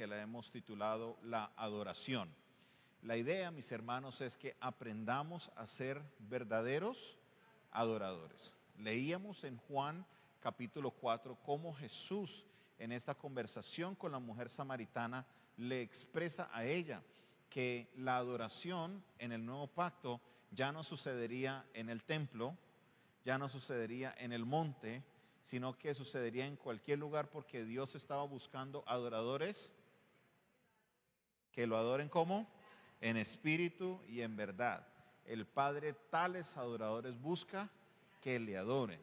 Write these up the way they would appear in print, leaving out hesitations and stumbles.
que la hemos titulado La Adoración. La idea, mis hermanos, es que aprendamos a ser verdaderos adoradores. Leíamos en Juan capítulo 4 cómo Jesús en esta conversación con la mujer samaritana le expresa a ella que la adoración en el nuevo pacto ya no sucedería en el templo, ya no sucedería en el monte, sino que sucedería en cualquier lugar, porque Dios estaba buscando adoradores que lo adoren como en espíritu y en verdad. El Padre tales adoradores busca que le adoren.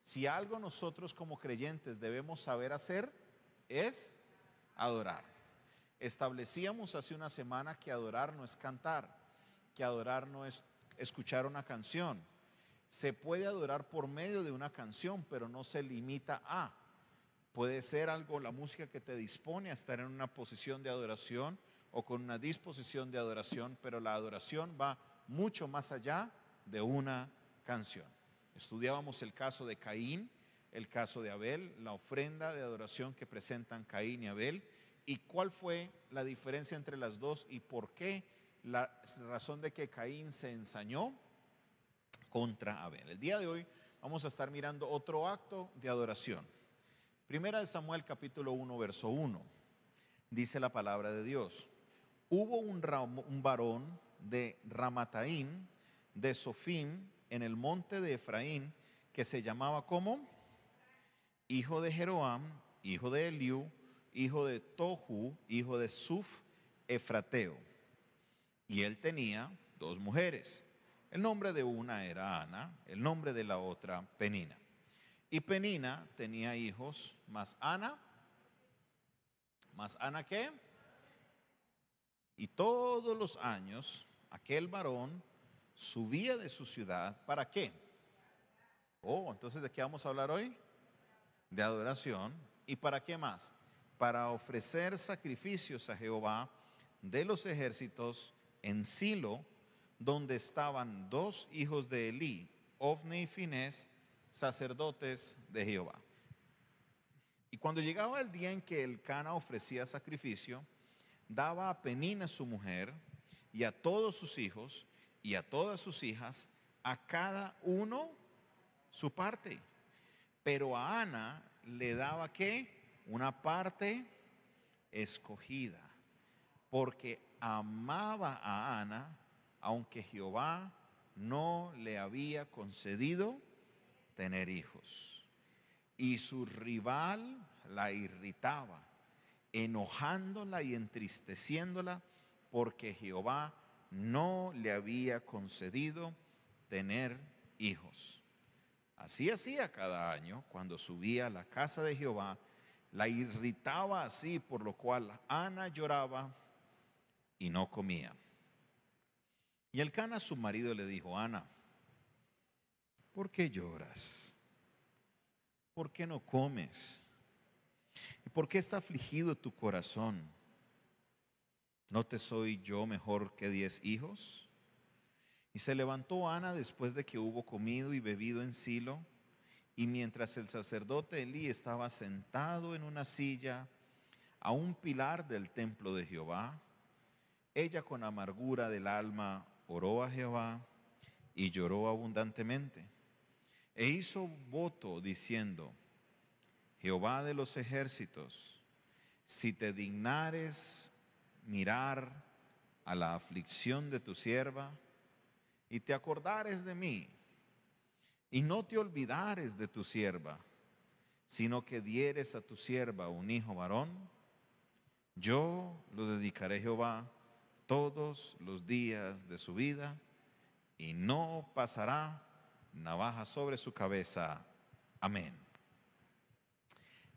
Si algo nosotros como creyentes debemos saber hacer es adorar. Establecíamos hace una semana que adorar no es cantar, que adorar no es escuchar una canción. Se puede adorar por medio de una canción, pero no se limita a. Puede ser algo, la música que te dispone a estar en una posición de adoración o con una disposición de adoración, pero la adoración va mucho más allá de una canción. Estudiábamos el caso de Caín, el caso de Abel, la ofrenda de adoración que presentan Caín y Abel, y cuál fue la diferencia entre las dos y por qué la razón de que Caín se ensañó contra Abel. El día de hoy vamos a estar mirando otro acto de adoración. Primera de Samuel capítulo 1 verso 1. Dice la palabra de Dios: hubo un varón de Ramataim, de Sofim, en el monte de Efraín, que se llamaba ¿cómo? Hijo de Jeroam, hijo de Eliú, hijo de Tohu, hijo de Suf, Efrateo. Y él tenía dos mujeres. El nombre de una era Ana, el nombre de la otra Penina. Y Penina tenía hijos, ¿más Ana qué? Y todos los años aquel varón subía de su ciudad, ¿para qué? Entonces ¿de qué vamos a hablar hoy? De adoración. ¿Y para qué más? Para ofrecer sacrificios a Jehová de los ejércitos en Silo, donde estaban dos hijos de Elí, Ofni y Finés, sacerdotes de Jehová. Y cuando llegaba el día en que Elcana ofrecía sacrificio, daba a Penina su mujer y a todos sus hijos y a todas sus hijas, a cada uno su parte. Pero a Ana le daba ¿qué? Una parte escogida, porque amaba a Ana, aunque Jehová no le había concedido tener hijos. Y su rival la irritaba, enojándola y entristeciéndola, porque Jehová no le había concedido tener hijos. Así hacía cada año cuando subía a la casa de Jehová, la irritaba así, por lo cual Ana lloraba y no comía. Y Elcana su marido le dijo: Ana, ¿por qué lloras? ¿Por qué no comes? ¿Y por qué está afligido tu corazón? ¿No te soy yo mejor que 10 hijos? Y se levantó Ana después de que hubo comido y bebido en Silo, y mientras el sacerdote Elí estaba sentado en una silla a un pilar del templo de Jehová, ella con amargura del alma oró a Jehová y lloró abundantemente. E hizo voto diciendo: Jehová de los ejércitos, si te dignares mirar a la aflicción de tu sierva, y te acordares de mí, y no te olvidares de tu sierva, sino que dieres a tu sierva un hijo varón, yo lo dedicaré a Jehová todos los días de su vida, y no pasará navaja sobre su cabeza. Amén.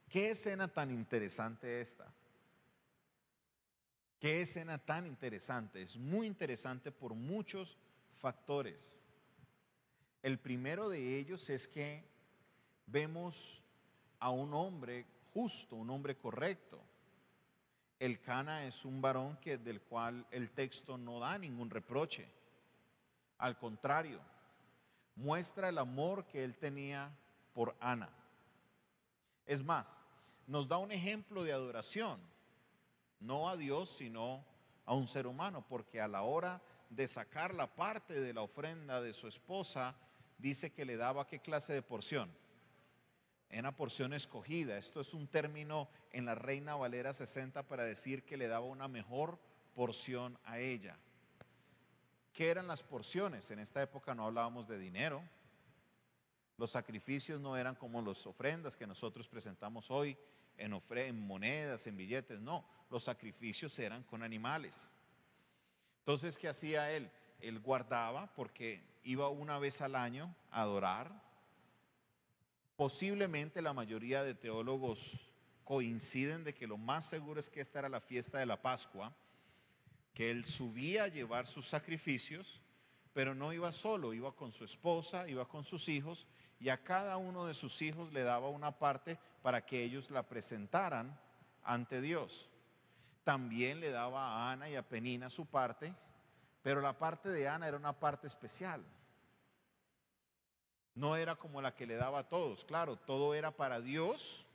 ¿Qué escena tan interesante esta? ¿Qué escena tan interesante? Es muy interesante por muchos factores. El primero de ellos es que vemos a un hombre justo, un hombre correcto. Elcana es un varón del cual el texto no da ningún reproche. Al contrario, muestra el amor que él tenía por Ana. Es más, nos da un ejemplo de adoración. no a Dios, sino a un ser humano, porque a la hora de sacar la parte de la ofrenda de su esposa, dice que le daba ¿qué clase de porción? En una porción escogida. Esto es un término en la Reina Valera 60 para decir que le daba una mejor porción a ella. ¿Qué eran las porciones? En esta época no hablábamos de dinero. Los sacrificios no eran como las ofrendas que nosotros presentamos hoy en monedas, en billetes. No, los sacrificios eran con animales. Entonces, ¿qué hacía él? Él guardaba, porque iba una vez al año a adorar. Posiblemente la mayoría de teólogos coinciden de que lo más seguro es que esta era la fiesta de la Pascua, que él subía a llevar sus sacrificios, pero no iba solo, iba con su esposa, iba con sus hijos, y a cada uno de sus hijos le daba una parte para que ellos la presentaran ante Dios. También le daba a Ana y a Penina su parte, pero la parte de Ana era una parte especial. No era como la que le daba a todos. Claro, todo era para Dios,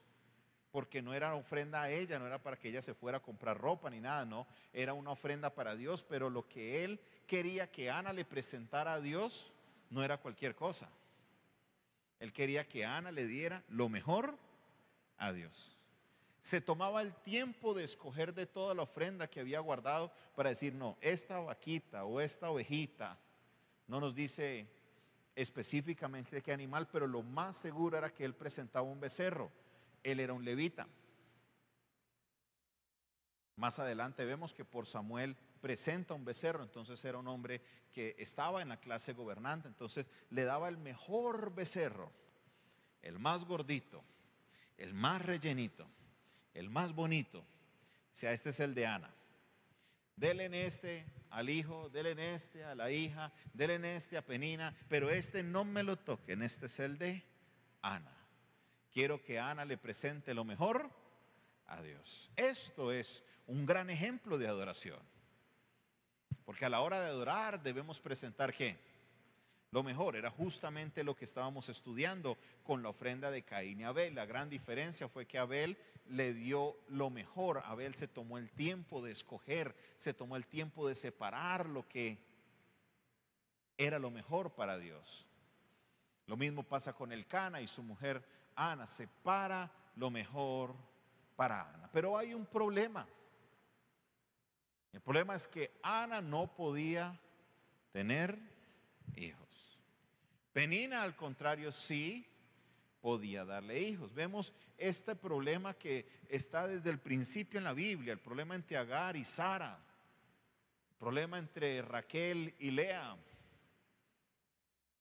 porque no era ofrenda a ella, no era para que ella se fuera a comprar ropa ni nada, no. Era una ofrenda para Dios, pero lo que él quería que Ana le presentara a Dios no era cualquier cosa. Él quería que Ana le diera lo mejor a Dios. Se tomaba el tiempo de escoger de toda la ofrenda que había guardado para decir, no, esta vaquita o esta ovejita, no nos dice específicamente de qué animal, pero lo más seguro era que él presentaba un becerro. Él era un levita. Más adelante vemos que por Samuel presenta un becerro, entonces era un hombre que estaba en la clase gobernante, entonces le daba el mejor becerro, el más gordito, el más rellenito, el más bonito. O sea, este es el de Ana. Dele en este al hijo, dele en este a la hija, dele en este a Penina, pero este no me lo toquen, este es el de Ana. Quiero que Ana le presente lo mejor a Dios. Esto es un gran ejemplo de adoración. Porque a la hora de adorar debemos presentar ¿qué? Lo mejor. Era justamente lo que estábamos estudiando con la ofrenda de Caín y Abel. La gran diferencia fue que Abel le dio lo mejor. Abel se tomó el tiempo de escoger, se tomó el tiempo de separar lo que era lo mejor para Dios. Lo mismo pasa con Elcana y su mujer Ana, separa lo mejor para Ana. Pero hay un problema. El problema es que Ana no podía tener hijos. Penina, al contrario, sí podía darle hijos. Vemos este problema que está desde el principio en la Biblia, el problema entre Agar y Sara, el problema entre Raquel y Lea.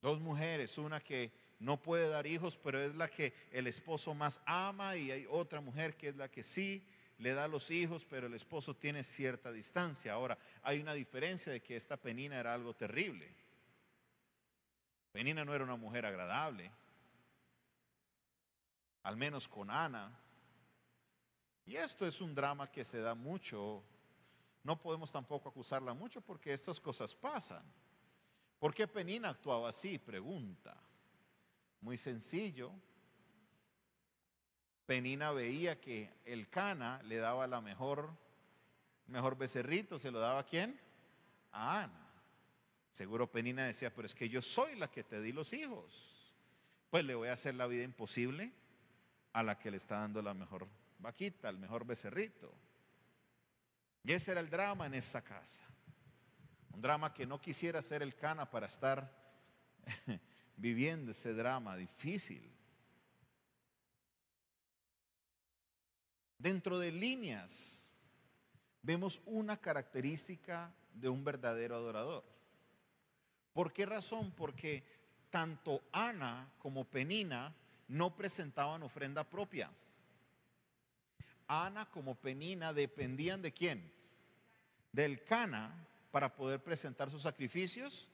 Dos mujeres, una que no puede dar hijos, pero es la que el esposo más ama, y hay otra mujer que es la que sí le da los hijos, pero el esposo tiene cierta distancia. Ahora, hay una diferencia de que esta Penina era algo terrible. Penina no era una mujer agradable, al menos con Ana. Y esto es un drama que se da mucho. No podemos tampoco acusarla mucho porque estas cosas pasan. ¿Por qué Penina actuaba así? Pregunta. Muy sencillo. Penina veía que Elcana le daba la mejor becerrito. ¿Se lo daba a quién? A Ana. Seguro Penina decía, pero es que yo soy la que te di los hijos. Pues le voy a hacer la vida imposible a la que le está dando la mejor vaquita, el mejor becerrito. Y ese era el drama en esta casa. Un drama que no quisiera ser Elcana para estar viviendo ese drama difícil. Dentro de líneas vemos una característica de un verdadero adorador. ¿Por qué razón? Porque tanto Ana como Penina no presentaban ofrenda propia. Ana como Penina dependían ¿de quién? De Elcana para poder presentar sus sacrificios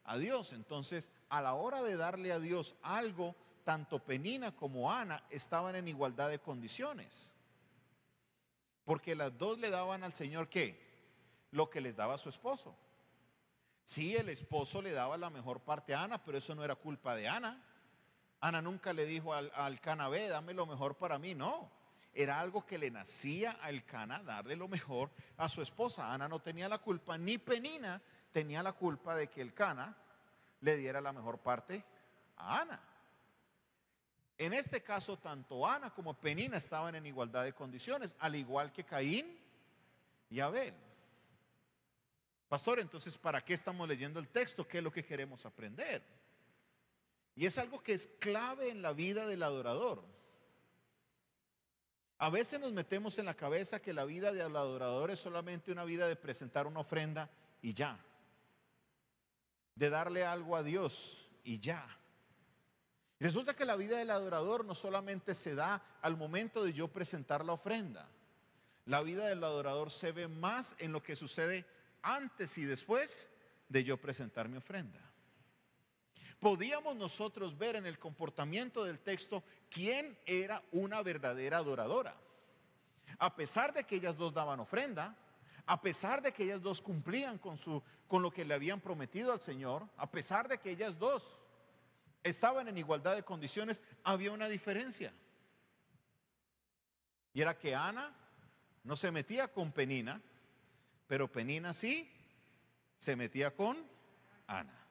a Dios. Entonces, a la hora de darle a Dios algo, tanto Penina como Ana estaban en igualdad de condiciones. Porque las dos le daban al Señor ¿qué? Lo que les daba a su esposo. Sí, el esposo le daba la mejor parte a Ana, pero eso no era culpa de Ana. Ana nunca le dijo al Elcana, ve, dame lo mejor para mí. No, Era algo que le nacía a Elcana darle lo mejor a su esposa. Ana no tenía la culpa, ni Penina tenía la culpa de que Elcana le diera la mejor parte a Ana. En este caso, tanto Ana como Penina estaban en igualdad de condiciones, al igual que Caín y Abel. Pastor, entonces, ¿para qué estamos leyendo el texto? ¿Qué es lo que queremos aprender? Y es algo que es clave en la vida del adorador. A veces nos metemos en la cabeza que la vida del adorador es solamente una vida de presentar una ofrenda y ya, de darle algo a Dios y ya. Y resulta que la vida del adorador no solamente se da al momento de yo presentar la ofrenda. La vida del adorador se ve más en lo que sucede antes y después de yo presentar mi ofrenda. Podíamos nosotros ver en el comportamiento del texto quién era una verdadera adoradora. A pesar de que ellas dos daban ofrenda, a pesar de que ellas dos cumplían con lo que le habían prometido al Señor, a pesar de que ellas dos estaban en igualdad de condiciones, había una diferencia. Y era que Ana no se metía con Penina, pero Penina sí se metía con Ana.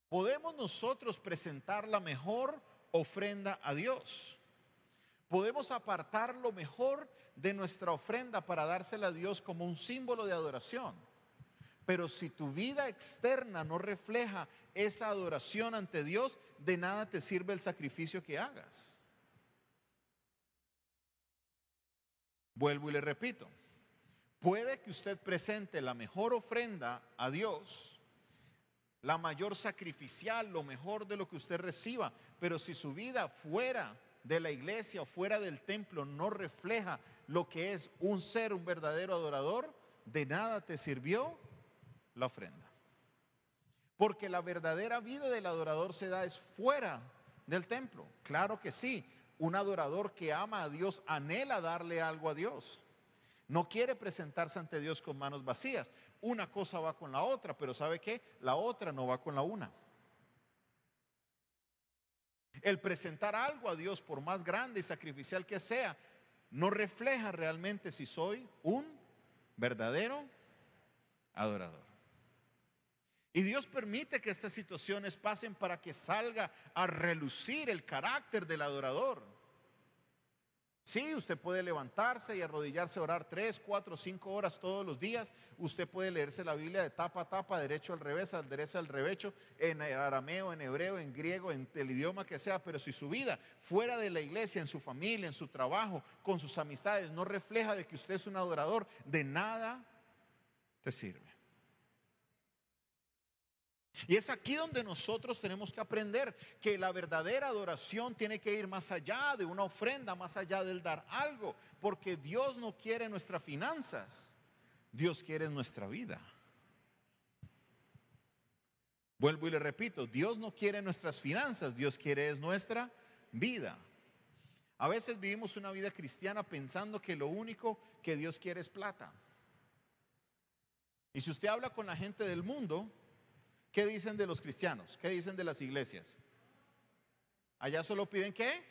Podemos nosotros presentar la mejor ofrenda a Dios. Podemos apartar lo mejor de nuestra ofrenda para dársela a Dios como un símbolo de adoración. Pero si tu vida externa no refleja esa adoración ante Dios, de nada te sirve el sacrificio que hagas. Vuelvo y le repito, puede que usted presente la mejor ofrenda a Dios, la mayor sacrificial, lo mejor de lo que usted reciba, pero si su vida fuera de la iglesia o fuera del templo no refleja lo que es un verdadero adorador, de nada te sirvió la ofrenda. Porque la verdadera vida del adorador se da es fuera del templo. Claro que sí, un adorador que ama a Dios anhela darle algo a Dios. No quiere presentarse ante Dios con manos vacías. Una cosa va con la otra, pero ¿sabe qué? La otra no va con la una. El presentar algo a Dios, por más grande y sacrificial que sea, no refleja realmente si soy un verdadero adorador. Y Dios permite que estas situaciones pasen para que salga a relucir el carácter del adorador. Sí, usted puede levantarse y arrodillarse a orar 3, 4, 5 horas todos los días. Usted puede leerse la Biblia de tapa a tapa, derecho al revés, al derecho al revecho, en arameo, en hebreo, en griego, en el idioma que sea. Pero si su vida fuera de la iglesia, en su familia, en su trabajo, con sus amistades, no refleja de que usted es un adorador, de nada te sirve. Y es aquí donde nosotros tenemos que aprender que la verdadera adoración tiene que ir más allá de una ofrenda, más allá del dar algo, porque Dios no quiere nuestras finanzas, Dios quiere nuestra vida. Vuelvo y le repito, Dios no quiere nuestras finanzas, Dios quiere es nuestra vida. A veces vivimos una vida cristiana pensando que lo único que Dios quiere es plata. Y si usted habla con la gente del mundo, ¿qué dicen de los cristianos? ¿Qué dicen de las iglesias? ¿Allá solo piden qué?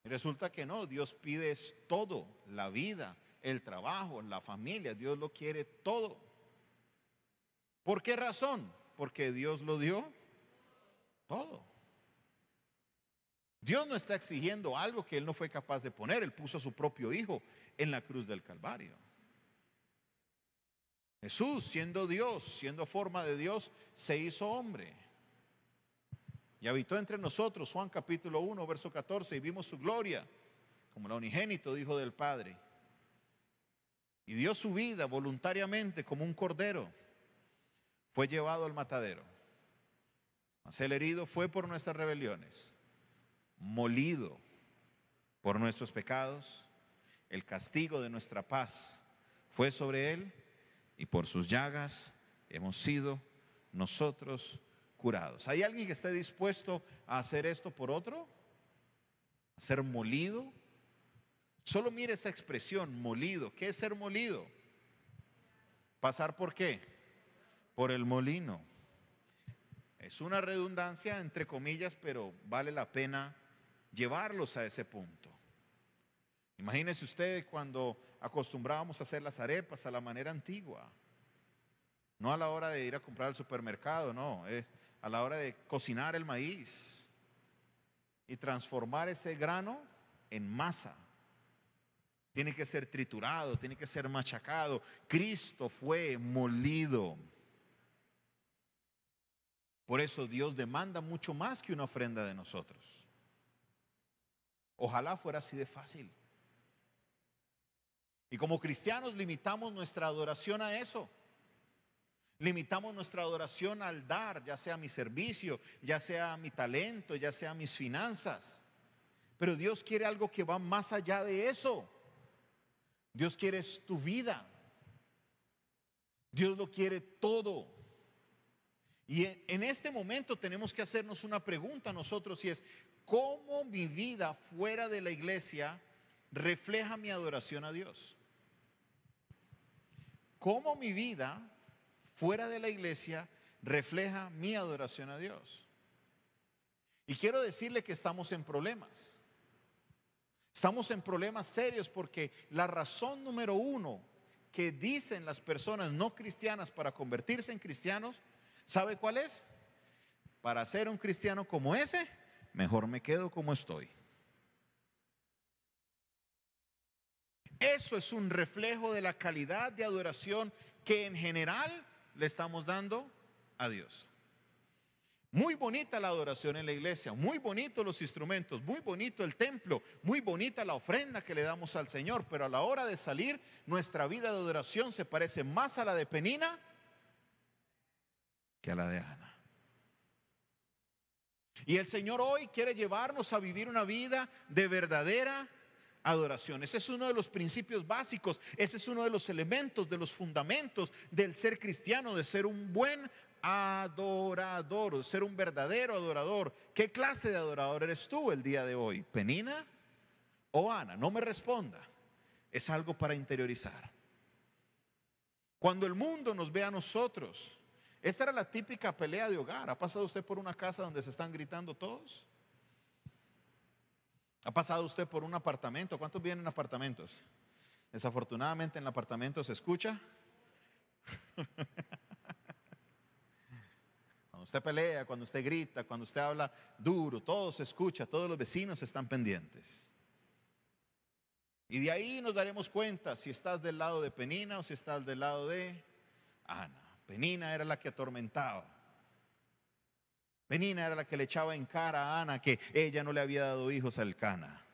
Resulta que no, Dios pide es todo, la vida, el trabajo, la familia, Dios lo quiere todo. ¿Por qué razón? Porque Dios lo dio todo. Dios no está exigiendo algo que Él no fue capaz de poner. Él puso a su propio Hijo en la cruz del Calvario. Jesús, siendo Dios, siendo forma de Dios, se hizo hombre y habitó entre nosotros. Juan capítulo 1, verso 14, y vimos su gloria como el unigénito Hijo del Padre. Y dio su vida voluntariamente como un cordero. Fue llevado al matadero. Mas el herido fue por nuestras rebeliones, molido por nuestros pecados. El castigo de nuestra paz fue sobre él, y por sus llagas hemos sido nosotros curados. ¿Hay alguien que esté dispuesto a hacer esto por otro? ¿A ser molido? Solo mire esa expresión, molido. ¿Qué es ser molido? ¿Pasar por qué? Por el molino. Es una redundancia entre comillas, pero vale la pena llevarlos a ese punto. Imagínese usted cuando acostumbrábamos a hacer las arepas a la manera antigua. No a la hora de ir a comprar al supermercado, no, es a la hora de cocinar el maíz y transformar ese grano en masa. Tiene que ser triturado, tiene que ser machacado. Cristo fue molido. Por eso Dios demanda mucho más que una ofrenda de nosotros. Ojalá fuera así de fácil. Y como cristianos limitamos nuestra adoración a eso. Limitamos nuestra adoración al dar, ya sea mi servicio, ya sea mi talento, ya sea mis finanzas. Pero Dios quiere algo que va más allá de eso. Dios quiere tu vida. Dios lo quiere todo. Y en este momento tenemos que hacernos una pregunta nosotros, y es: ¿cómo mi vida fuera de la iglesia refleja mi adoración a Dios? ¿Cómo mi vida fuera de la iglesia refleja mi adoración a Dios? Y quiero decirle que estamos en problemas. Estamos en problemas serios porque la razón número uno que dicen las personas no cristianas para convertirse en cristianos, ¿sabe cuál es? Para ser un cristiano como ese, mejor me quedo como estoy. Eso es un reflejo de la calidad de adoración que en general le estamos dando a Dios. Muy bonita la adoración en la iglesia, muy bonitos los instrumentos, muy bonito el templo, muy bonita la ofrenda que le damos al Señor, pero a la hora de salir, nuestra vida de adoración se parece más a la de Penina que a la de Ana. Y el Señor hoy quiere llevarnos a vivir una vida de verdadera adoración. Ese es uno de los principios básicos, ese es uno de los elementos, de los fundamentos del ser cristiano, de ser un buen adorador, de ser un verdadero adorador. ¿Qué clase de adorador eres tú el día de hoy? ¿Penina o Ana? No me responda, es algo para interiorizar. Cuando el mundo nos ve a nosotros, esta era la típica pelea de hogar. ¿Ha pasado usted por una casa donde se están gritando todos? ¿Ha pasado usted por un apartamento? ¿Cuántos viven en apartamentos? Desafortunadamente en el apartamento se escucha. Cuando usted pelea, cuando usted grita, cuando usted habla duro, todo se escucha, todos los vecinos están pendientes. Y de ahí nos daremos cuenta si estás del lado de Penina o si estás del lado de Ana. Penina era la que atormentaba. Penina era la que le echaba en cara a Ana que ella no le había dado hijos a Elcana.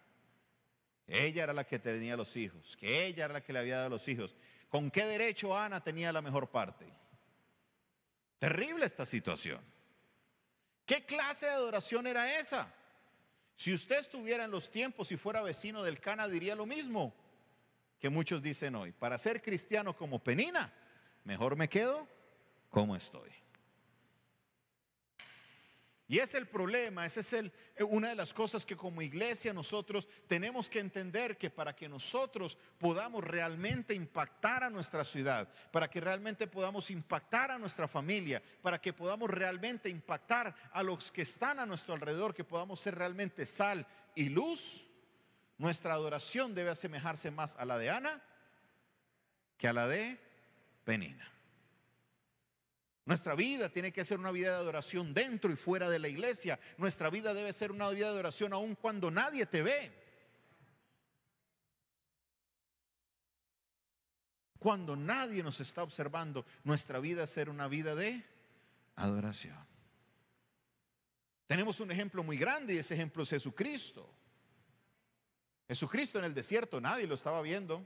Ella era la que tenía los hijos, que ella era la que le había dado los hijos. ¿Con qué derecho Ana tenía la mejor parte? Terrible esta situación. ¿Qué clase de adoración era esa? Si usted estuviera en los tiempos y fuera vecino del Elcana, diría lo mismo que muchos dicen hoy: para ser cristiano como Penina, mejor me quedo como estoy. Y ese es el problema, esa es una de las cosas que como iglesia nosotros tenemos que entender, que para que nosotros podamos realmente impactar a nuestra ciudad, para que realmente podamos impactar a nuestra familia, para que podamos realmente impactar a los que están a nuestro alrededor, que podamos ser realmente sal y luz, nuestra adoración debe asemejarse más a la de Ana que a la de Penina. Nuestra vida tiene que ser una vida de adoración dentro y fuera de la iglesia. Nuestra vida debe ser una vida de adoración aun cuando nadie te ve. Cuando nadie nos está observando, nuestra vida debe ser una vida de adoración. Tenemos un ejemplo muy grande y ese ejemplo es Jesucristo. Jesucristo en el desierto, nadie lo estaba viendo.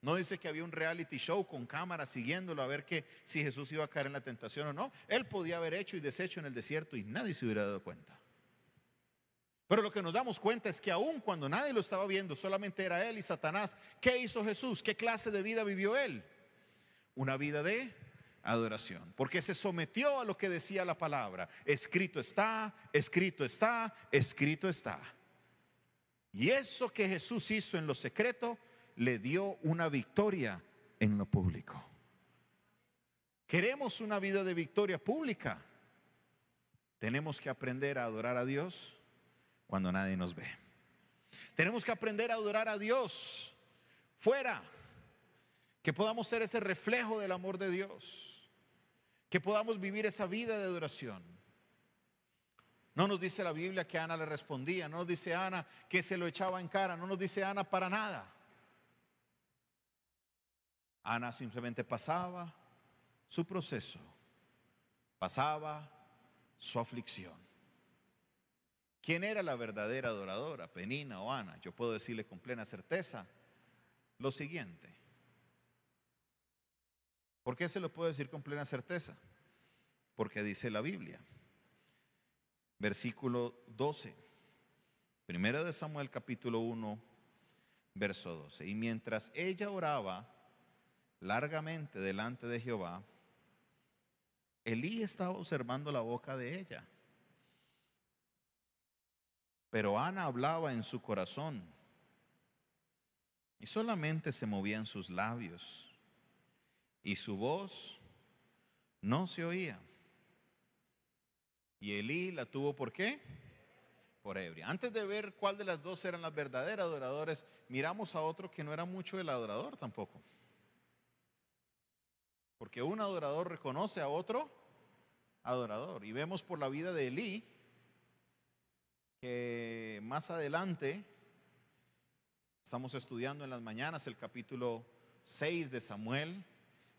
No dice que había un reality show con cámaras siguiéndolo a ver si Jesús iba a caer en la tentación o no. Él podía haber hecho y deshecho en el desierto y nadie se hubiera dado cuenta. Pero lo que nos damos cuenta es que aun cuando nadie lo estaba viendo, solamente era él y Satanás, ¿qué hizo Jesús? ¿Qué clase de vida vivió él? Una vida de adoración, porque se sometió a lo que decía la palabra. Escrito está, escrito está, escrito está. Y eso que Jesús hizo en lo secreto le dio una victoria en lo público. Queremos una vida de victoria pública. Tenemos que aprender a adorar a Dios cuando nadie nos ve. Tenemos que aprender a adorar a Dios fuera, que podamos ser ese reflejo del amor de Dios, que podamos vivir esa vida de adoración. No nos dice la Biblia que Ana le respondía, no nos dice Ana que se lo echaba en cara, no nos dice Ana para nada. Ana simplemente pasaba su proceso, pasaba su aflicción. ¿Quién era la verdadera adoradora, Penina o Ana? Yo puedo decirle con plena certeza lo siguiente. ¿Por qué se lo puedo decir con plena certeza? Porque dice la Biblia, versículo 12, primero de Samuel capítulo 1, verso 12. Y mientras ella oraba largamente delante de Jehová, Elí estaba observando la boca de ella. Pero Ana hablaba en su corazón y solamente se movían sus labios y su voz no se oía. Y Elí la tuvo ¿por qué? Por ebria. Antes de ver cuál de las dos eran las verdaderas adoradores, miramos a otro que no era mucho el adorador tampoco. Porque un adorador reconoce a otro adorador. Y vemos por la vida de Elí que más adelante estamos estudiando en las mañanas el capítulo 6 de Samuel.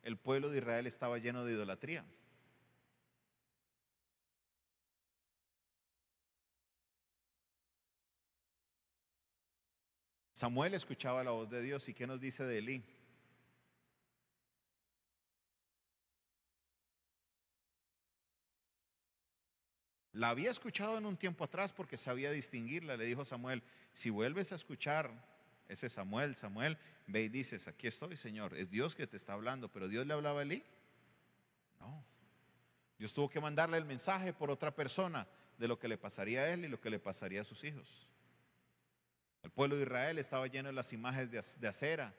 El pueblo de Israel estaba lleno de idolatría. Samuel escuchaba la voz de Dios. ¿Y qué nos dice de Elí? La había escuchado en un tiempo atrás porque sabía distinguirla. Le dijo Samuel, si vuelves a escuchar ese Samuel, Samuel, ve y dices, aquí estoy, Señor. Es Dios que te está hablando. Pero ¿Dios le hablaba a Elí? No. Dios tuvo que mandarle el mensaje por otra persona de lo que le pasaría a él y lo que le pasaría a sus hijos. El pueblo de Israel estaba lleno de las imágenes de acera,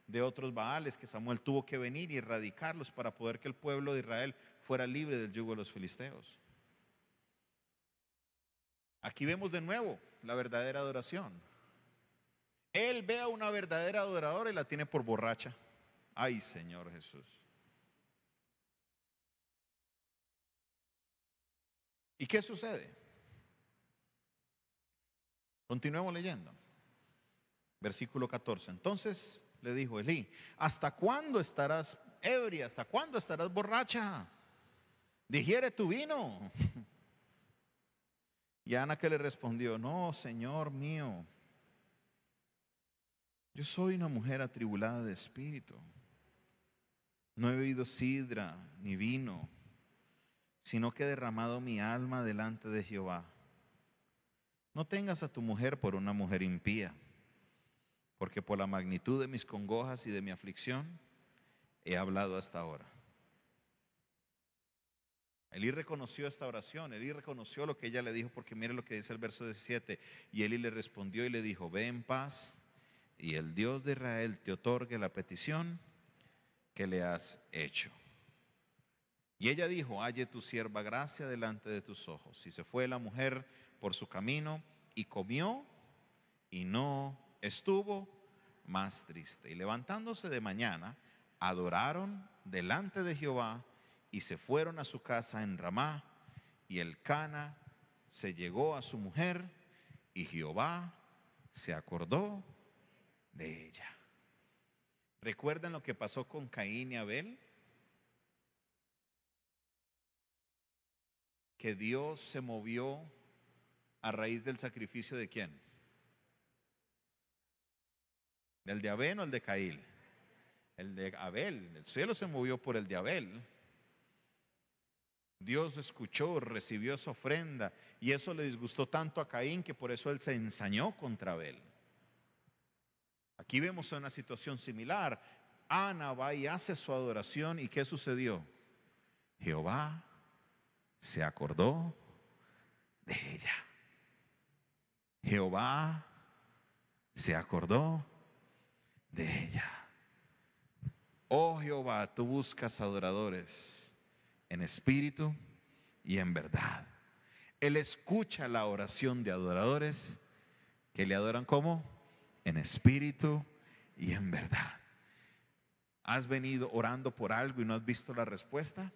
de otros baales que Samuel tuvo que venir y erradicarlos para poder que el pueblo de Israel fuera libre del yugo de los filisteos. Aquí vemos de nuevo la verdadera adoración. Él ve a una verdadera adoradora y la tiene por borracha. Ay, Señor Jesús. ¿Y qué sucede? Continuemos leyendo. Versículo 14. Entonces le dijo Elí, ¿hasta cuándo estarás ebria? ¿Hasta cuándo estarás borracha? Digiere tu vino. Y Ana que le respondió, no, Señor mío, yo soy una mujer atribulada de espíritu. No he bebido sidra ni vino, sino que he derramado mi alma delante de Jehová. No tengas a tu mujer por una mujer impía, porque por la magnitud de mis congojas y de mi aflicción he hablado hasta ahora. Elí reconoció esta oración, Elí reconoció lo que ella le dijo, porque mire lo que dice el verso 17. Y Elí le respondió y le dijo, ve en paz, y el Dios de Israel te otorgue la petición que le has hecho. Y ella dijo, halle tu sierva gracia delante de tus ojos. Y se fue la mujer por su camino y comió y no estuvo más triste. Y levantándose de mañana, adoraron delante de Jehová y se fueron a su casa en Ramá. Y Elcana se llegó a su mujer y Jehová se acordó de ella. ¿Recuerdan lo que pasó con Caín y Abel? Que Dios se movió a raíz del sacrificio de ¿quién? ¿Del de Abel o el de Caín? El de Abel. El cielo se movió por el de Abel. Dios escuchó, recibió esa ofrenda y eso le disgustó tanto a Caín que por eso él se ensañó contra Abel. Aquí vemos una situación similar. Ana va y hace su adoración y ¿qué sucedió? Jehová se acordó de ella. Jehová se acordó de ella. Oh Jehová, tú buscas adoradores en espíritu y en verdad. Él escucha la oración de adoradores que le adoran ¿cómo? En espíritu y en verdad. ¿Has venido orando por algo y no has visto la respuesta?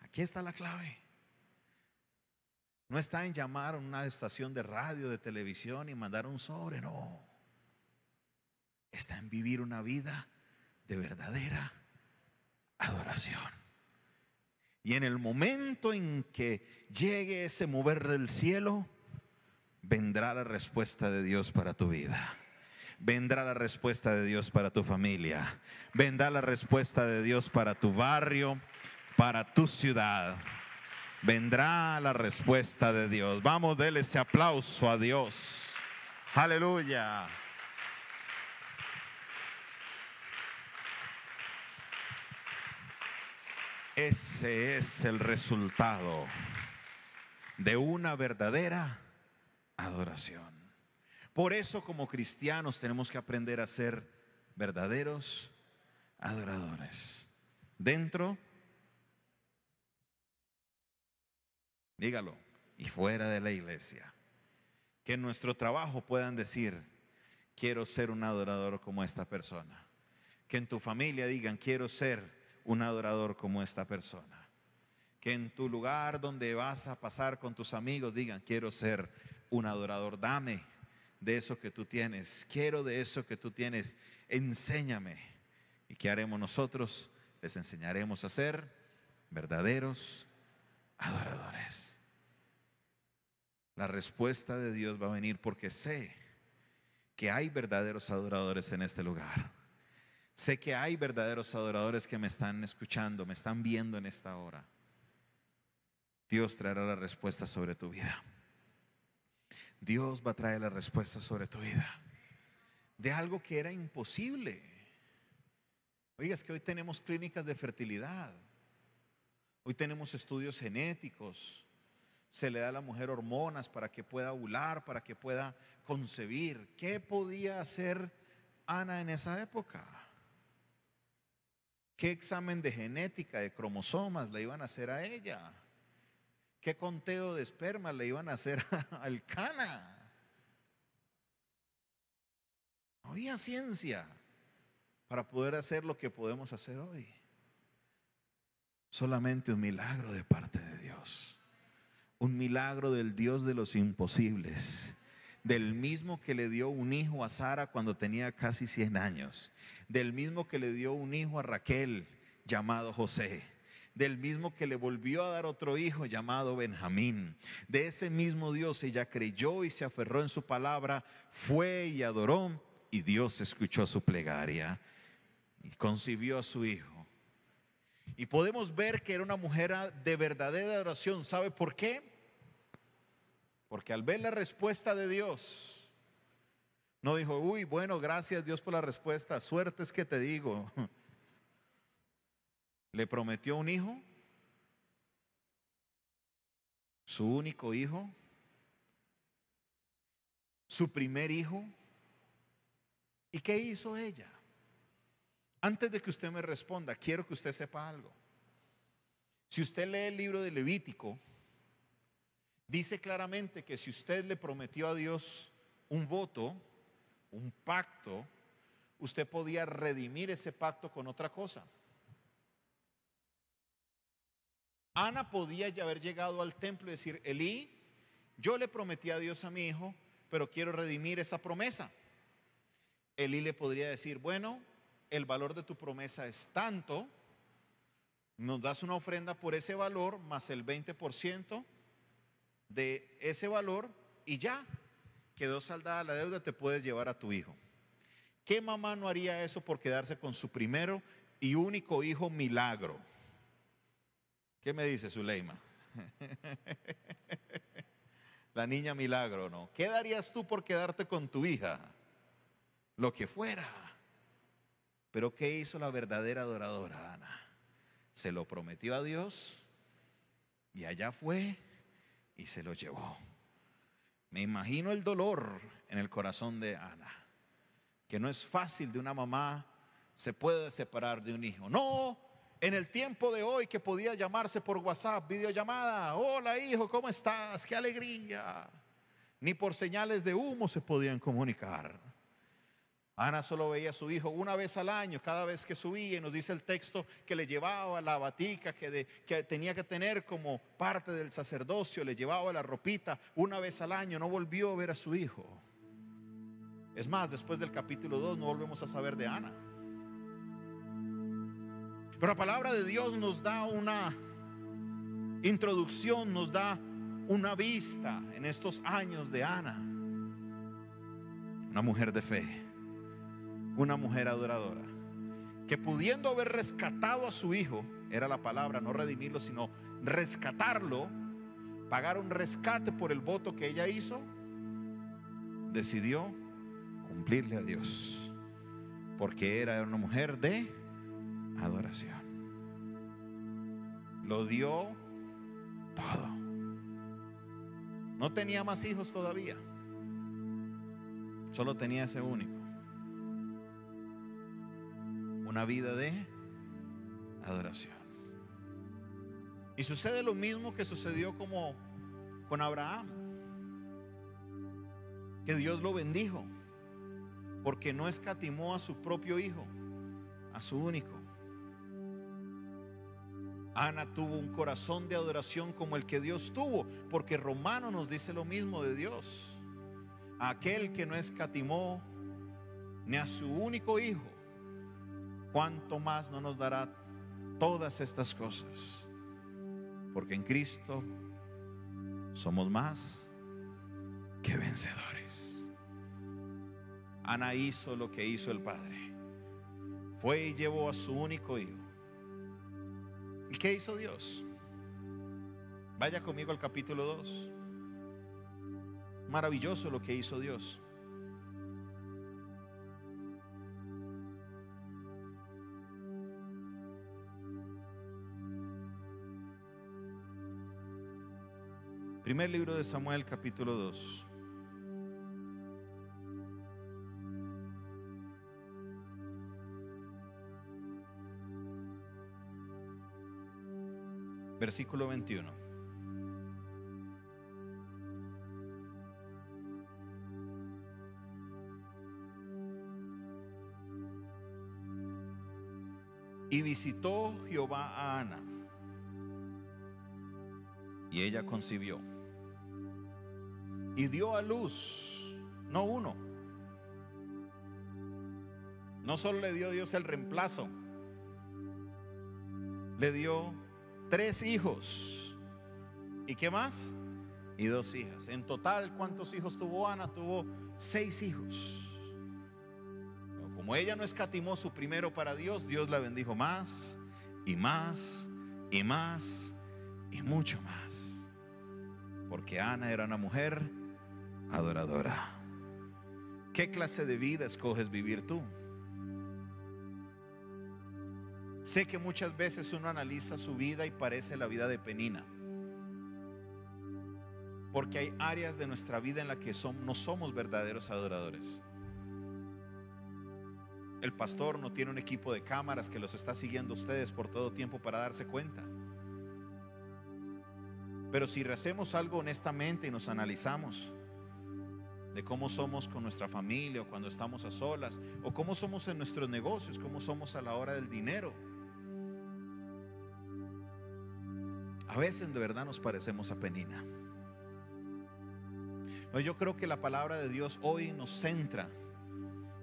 Aquí está la clave. No está en llamar a una estación de radio, de televisión y mandar un sobre, no. Está en vivir una vida de verdadera adoración. Y en el momento en que llegue ese mover del cielo, vendrá la respuesta de Dios para tu vida. Vendrá la respuesta de Dios para tu familia. Vendrá la respuesta de Dios para tu barrio, para tu ciudad. Vendrá la respuesta de Dios. Vamos, déle ese aplauso a Dios. Aleluya. Ese es el resultado de una verdadera adoración. Por eso, como cristianos, tenemos que aprender a ser verdaderos adoradores. Dentro, dígalo, y fuera de la iglesia. Que en nuestro trabajo puedan decir: quiero ser un adorador como esta persona. Que en tu familia digan: quiero ser un adorador como esta persona. Que en tu lugar donde vas a pasar con tus amigos digan: quiero ser un adorador. Dame de eso que tú tienes. Quiero de eso que tú tienes. Enséñame. ¿Y qué haremos nosotros? Les enseñaremos a ser verdaderos adoradores. La respuesta de Dios va a venir porque sé que hay verdaderos adoradores en este lugar. Sé que hay verdaderos adoradores que me están escuchando, me están viendo en esta hora. Dios traerá la respuesta sobre tu vida. Dios va a traer la respuesta sobre tu vida. De algo que era imposible. Oiga, es que hoy tenemos clínicas de fertilidad. Hoy tenemos estudios genéticos. Se le da a la mujer hormonas para que pueda ovular, para que pueda concebir. ¿Qué podía hacer Ana en esa época? ¿Qué examen de genética, de cromosomas le iban a hacer a ella? ¿Qué conteo de esperma le iban a hacer al Cana? No había ciencia para poder hacer lo que podemos hacer hoy. Solamente un milagro de parte de Dios. Un milagro del Dios de los imposibles. Del mismo que le dio un hijo a Sara cuando tenía casi 100 años. Del mismo que le dio un hijo a Raquel llamado José. Del mismo que le volvió a dar otro hijo llamado Benjamín. De ese mismo Dios ella creyó y se aferró en su palabra. Fue y adoró y Dios escuchó su plegaria y concibió a su hijo. Y podemos ver que era una mujer de verdadera adoración. ¿Sabe por qué? Porque al ver la respuesta de Dios, no dijo: uy, bueno, gracias Dios por la respuesta, suerte es que te digo. Le prometió un hijo, su único hijo, su primer hijo. ¿Y qué hizo ella? Antes de que usted me responda, quiero que usted sepa algo. Si usted lee el libro de Levítico, dice claramente que si usted le prometió a Dios un voto, un pacto, usted podía redimir ese pacto con otra cosa. Ana podía ya haber llegado al templo y decir: Elí, yo le prometí a Dios a mi hijo, pero quiero redimir esa promesa. Elí le podría decir: bueno, el valor de tu promesa es tanto, nos das una ofrenda por ese valor más el 20% de ese valor y ya quedó saldada la deuda, te puedes llevar a tu hijo. ¿Qué mamá no haría eso por quedarse con su primero y único hijo milagro? ¿Qué me dice Zuleima? La niña milagro, ¿no? ¿Qué darías tú por quedarte con tu hija? Lo que fuera. Pero ¿qué hizo la verdadera adoradora Ana? Se lo prometió a Dios y allá fue y se lo llevó. Me imagino el dolor en el corazón de Ana, que no es fácil de una mamá se puede separar de un hijo. No, En el tiempo de hoy que podía llamarse por WhatsApp, videollamada, hola hijo, ¿cómo estás? ¡Qué alegría! Ni por señales de humo se podían comunicar. Ana solo veía a su hijo una vez al año, cada vez que subía, y nos dice el texto que le llevaba la batica que tenía que tener como parte del sacerdocio, le llevaba la ropita una vez al año, no volvió a ver a su hijo. Es más, después del capítulo 2 no volvemos a saber de Ana. Pero la palabra de Dios nos da una introducción, nos da una vista en estos años de Ana, una mujer de fe, una mujer adoradora, que pudiendo haber rescatado a su hijo, era la palabra, no redimirlo, sino rescatarlo, pagar un rescate por el voto que ella hizo, decidió cumplirle a Dios, porque era una mujer de adoración. Lo dio todo. No tenía más hijos todavía, solo tenía ese único. Una vida de adoración. Y sucede lo mismo que sucedió como con Abraham, que Dios lo bendijo porque no escatimó a su propio hijo, a su único. Ana tuvo un corazón de adoración como el que Dios tuvo, porque Romano nos dice lo mismo de Dios: aquel que no escatimó ni a su único hijo, ¿cuánto más no nos dará todas estas cosas? Porque en Cristo somos más que vencedores. Ana hizo lo que hizo el Padre. Fue y llevó a su único hijo. ¿Y qué hizo Dios? Vaya conmigo al capítulo 2. Maravilloso lo que hizo Dios. Primer libro de Samuel, capítulo 2. Versículo 21. Y visitó Jehová a Ana, y ella concibió y dio a luz, no uno. No solo le dio Dios el reemplazo, le dio 3 hijos. ¿Y qué más? Y 2 hijas. En total, ¿cuántos hijos tuvo Ana? Tuvo 6 hijos. Como ella no escatimó su primero para Dios, Dios la bendijo más y más y más y mucho más, porque Ana era una mujer adoradora. ¿Qué clase de vida escoges vivir tú? Sé que muchas veces uno analiza su vida y parece la vida de Penina, porque hay áreas de nuestra vida en las que no somos verdaderos adoradores. El pastor no tiene un equipo de cámaras que los está siguiendo a ustedes por todo tiempo para darse cuenta. Pero si hacemos algo honestamente y nos analizamos de cómo somos con nuestra familia, o cuando estamos a solas, o cómo somos en nuestros negocios, cómo somos a la hora del dinero, a veces de verdad nos parecemos a Penina. No, yo creo que la palabra de Dios hoy nos centra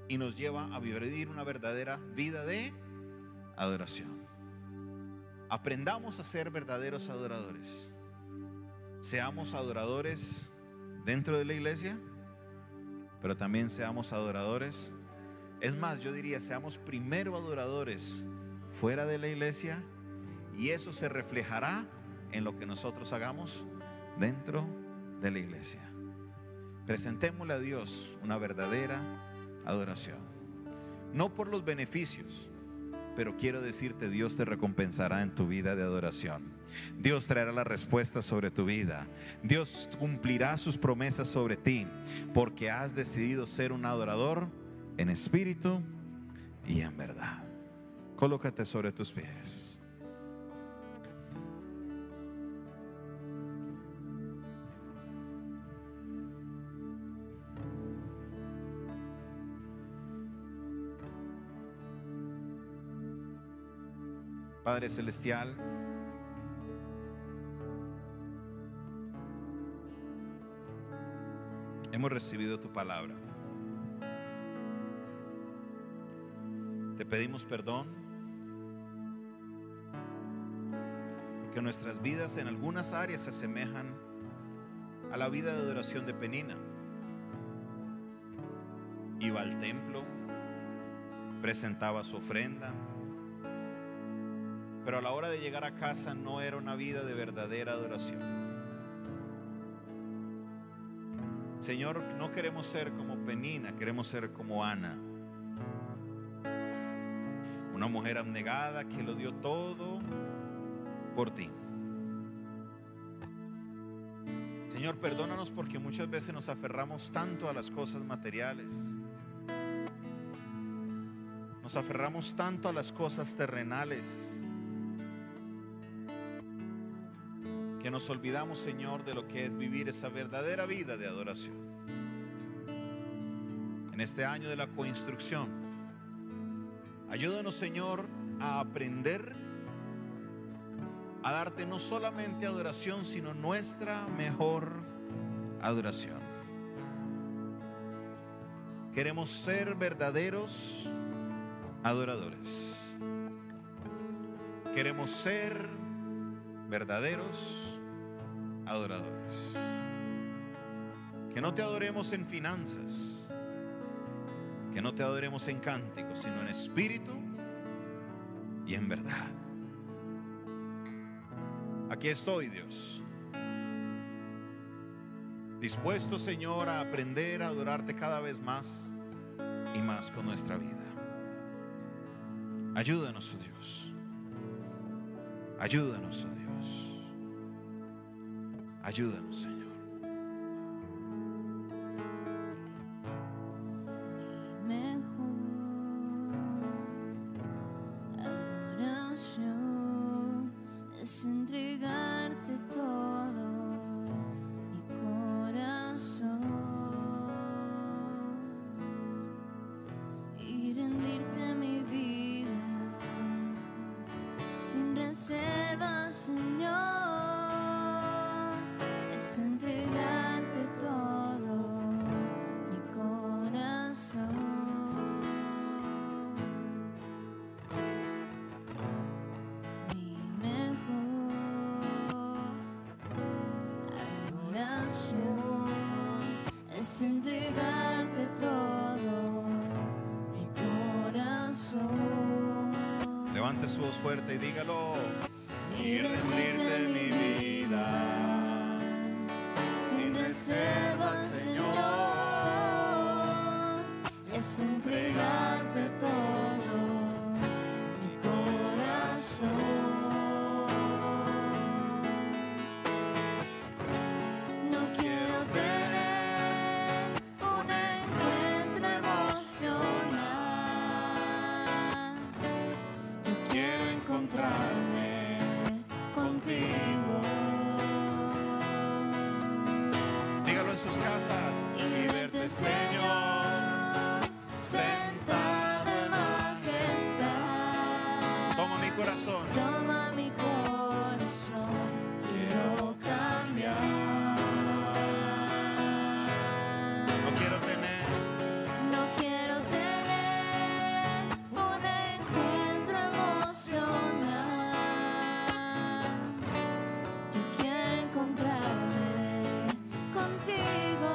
y nos lleva a vivir una verdadera vida de adoración. Aprendamos a ser verdaderos adoradores. Seamos adoradores dentro de la iglesia, pero también seamos adoradores. Es más, yo diría, seamos primero adoradores fuera de la iglesia, y eso se reflejará en lo que nosotros hagamos dentro de la iglesia. Presentémosle a Dios una verdadera adoración, no por los beneficios, pero quiero decirte, Dios te recompensará en tu vida de adoración. Dios traerá la respuesta sobre tu vida. Dios cumplirá sus promesas sobre ti, porque has decidido ser un adorador en espíritu y en verdad. Colócate sobre tus pies. Padre Celestial, hemos recibido tu palabra. Te pedimos perdón porque nuestras vidas en algunas áreas se asemejan a la vida de adoración de Penina. Iba al templo, presentaba su ofrenda, pero a la hora de llegar a casa no era una vida de verdadera adoración. Señor, no queremos ser como Penina, queremos ser como Ana, una mujer abnegada que lo dio todo por ti. Señor, perdónanos porque muchas veces nos aferramos tanto a las cosas materiales, nos aferramos tanto a las cosas terrenales, que nos olvidamos, Señor, de lo que es vivir esa verdadera vida de adoración. En este año de la coinstrucción, ayúdanos, Señor, a aprender a darte no solamente adoración, sino nuestra mejor adoración. Queremos ser verdaderos adoradores. Queremos ser verdaderos adoradores. Que no te adoremos en finanzas, que no te adoremos en cánticos, sino en espíritu y en verdad. Aquí estoy, Dios, dispuesto, Señor, a aprender a adorarte cada vez más y más con nuestra vida. Ayúdanos, oh Dios. Ayúdanos, oh Dios. Ayúdanos, Señor. Es entregarte todo mi corazón y rendirte mi vida sin reservas, Señor. Es entregarte todo mi corazón. Es entregarte todo mi corazón. Levante su voz fuerte y dígalo. Y rendirte mi vida sin reservas, Señor. Es entregarte todo mi corazón. Contigo. Dígalo en sus casas y verte, Señor, sentado en majestad. Toma mi corazón. Toma mi corazón, quiero cambiar. No quiero tener un encuentro emocional. Yo quiero encontrarme contigo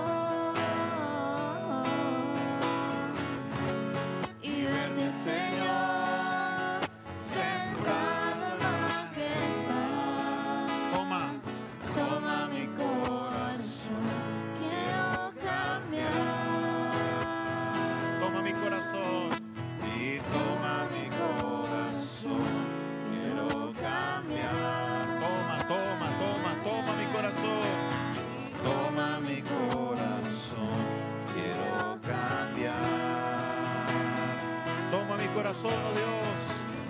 y verte, Señor, sentado en majestad. Toma mi corazón, quiero cambiar. Toma mi corazón y toma mi corazón. Quiero cambiar. Toma mi corazón. Toma mi corazón. Quiero cambiar. Toma mi corazón, oh Dios.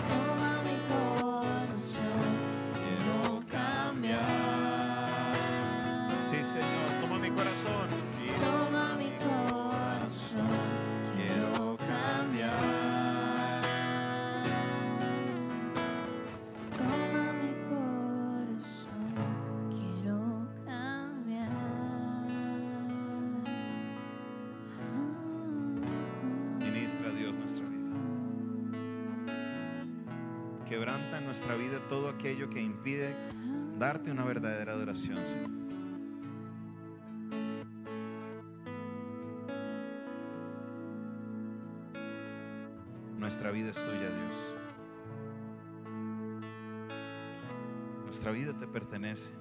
Toma mi corazón, quiero cambiar. Sí, Señor, toma mi corazón. Toma mi corazón, quiero cambiar. quebranta en nuestra vida todo aquello que impide darte una verdadera adoración, Señor. Nuestra vida es tuya, Dios. Nuestra vida te pertenece.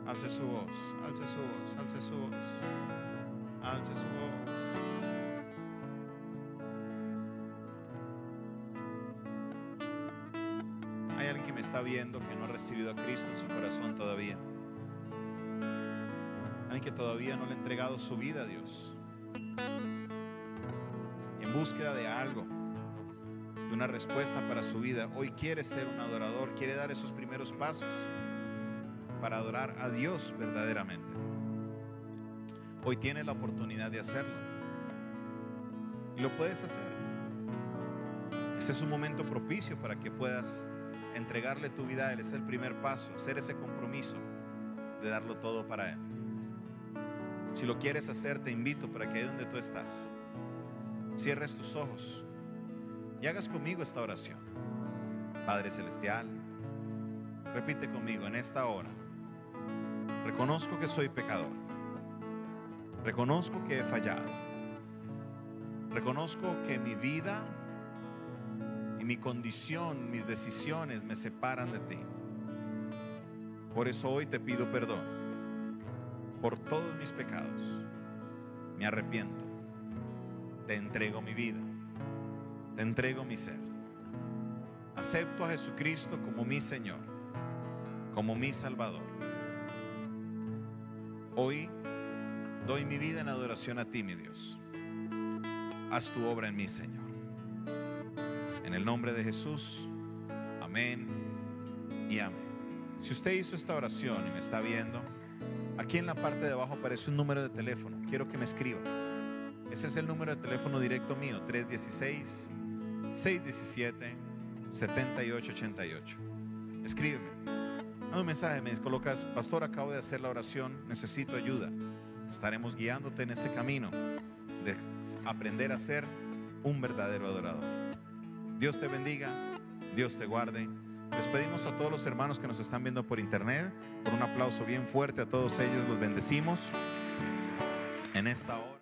Alce su voz, alce su voz, alce su voz, alce su voz. Hay alguien que me está viendo que no ha recibido a Cristo en su corazón todavía. Alguien que todavía no le ha entregado su vida a Dios. Y en búsqueda de algo, de una respuesta para su vida, hoy quiere ser un adorador, quiere dar esos primeros pasos para adorar a Dios verdaderamente. Hoy tienes la oportunidad de hacerlo y lo puedes hacer. Este es un momento propicio para que puedas entregarle tu vida a Él. Es el primer paso, hacer ese compromiso de darlo todo para Él. Si lo quieres hacer, te invito para que ahí donde tú estás, cierres tus ojos y hagas conmigo esta oración. Padre Celestial, repite conmigo en esta hora. Reconozco que soy pecador. Reconozco que he fallado. Reconozco que mi vida y mi condición, mis decisiones me separan de ti. Por eso hoy te pido perdón por todos mis pecados. Me arrepiento. Te entrego mi vida. Te entrego mi ser. Acepto a Jesucristo como mi Señor, como mi Salvador. Hoy doy mi vida en adoración a ti, mi Dios. Haz tu obra en mí, Señor. En el nombre de Jesús, amén y amén. Si usted hizo esta oración y me está viendo, aquí en la parte de abajo aparece un número de teléfono. Quiero que me escriba. Ese es el número de teléfono directo mío, 316-617-7888. Escríbeme. Manda un mensaje, me colocas: pastor, acabo de hacer la oración, necesito ayuda. Estaremos guiándote en este camino de aprender a ser un verdadero adorador. Dios te bendiga, Dios te guarde. Despedimos a todos los hermanos que nos están viendo por internet. Por un aplauso bien fuerte a todos ellos, los bendecimos en esta hora.